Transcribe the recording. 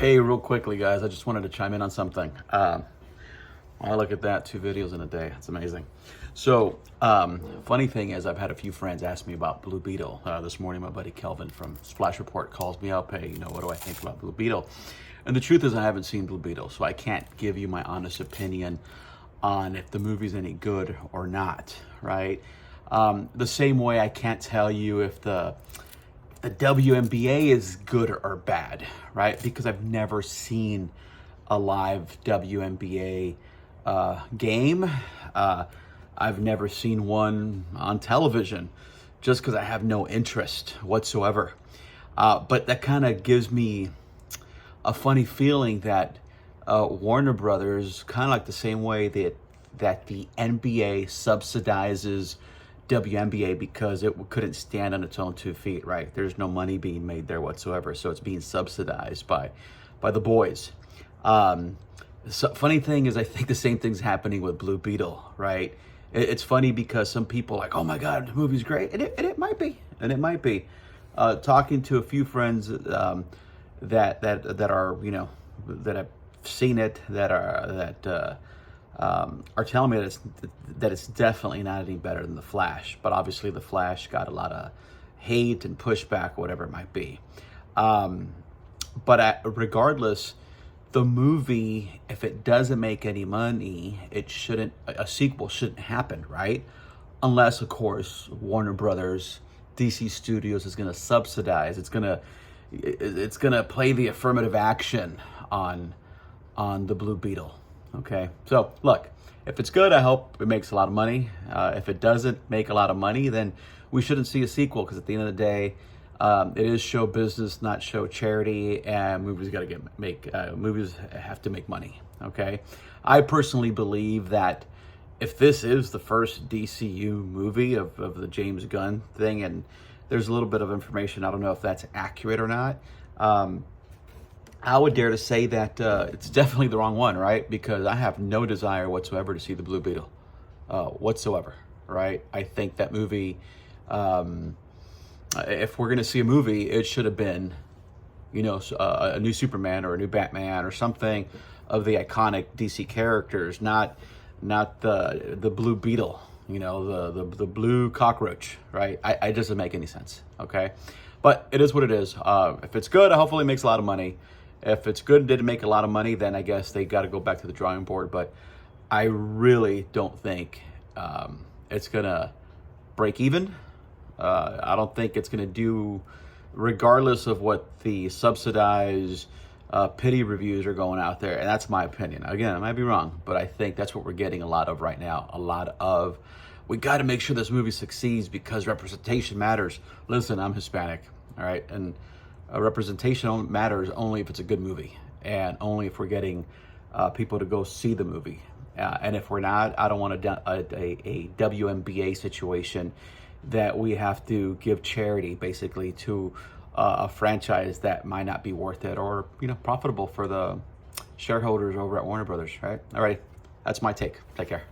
Hey, real quickly, guys, I just wanted to chime in on something. I look at that, 2 videos in a day. It's amazing. So, funny thing is, I've had a few friends ask me about Blue Beetle. This morning, my buddy Kelvin from Splash Report calls me up. Hey, what do I think about Blue Beetle? And the truth is, I haven't seen Blue Beetle, so I can't give you my honest opinion on if the movie's any good or not, right? The same way I can't tell you if the WNBA is good or bad, right? Because I've never seen a live WNBA game. I've never seen one on television just because I have no interest whatsoever. But that kind of gives me a funny feeling that Warner Brothers, kind of like the same way that the NBA subsidizes WNBA because it couldn't stand on its own 2 feet, right? There's no money being made there whatsoever, so it's being subsidized by the boys. So funny thing is, I think the same thing's happening with Blue Beetle, right? It's funny because some people are like, oh my God, the movie's great, and it might be, and it might be. Talking to a few friends that are, that have seen it, that are telling me that it's definitely not any better than The Flash. But obviously The Flash got a lot of hate and pushback, whatever it might be. Regardless, the movie, if it doesn't make any money, a sequel shouldn't happen, right? Unless, of course, Warner Brothers, DC Studios is going to subsidize. It's going to play the affirmative action on the Blue Beetle. Okay, so look, if it's good, I hope it makes a lot of money. If it doesn't make a lot of money, then we shouldn't see a sequel, because at the end of the day, it is show business, not show charity, and movies movies have to make money. Okay, I personally believe that if this is the first DCU movie of the James Gunn thing, and there's a little bit of information, I don't know if that's accurate or not. I would dare to say that it's definitely the wrong one, right? Because I have no desire whatsoever to see the Blue Beetle, whatsoever, right? I think that movie, if we're going to see a movie, it should have been, a new Superman or a new Batman or something of the iconic DC characters, not the Blue Beetle, the blue cockroach, right? It doesn't make any sense, okay? But it is what it is. If it's good, hopefully it makes a lot of money. If it's good and didn't make a lot of money, then I guess they got to go back to the drawing board. But I really don't think it's going to break even. I don't think it's going to do, regardless of what the subsidized pity reviews are going out there. And that's my opinion. Again, I might be wrong, but I think that's what we're getting a lot of right now. We got to make sure this movie succeeds because representation matters. Listen, I'm Hispanic, all right? And representation matters only if it's a good movie, and only if we're getting people to go see the movie. And if we're not, I don't want a WNBA situation that we have to give charity basically to a franchise that might not be worth it or profitable for the shareholders over at Warner Brothers, right? All right, that's my take. Take care.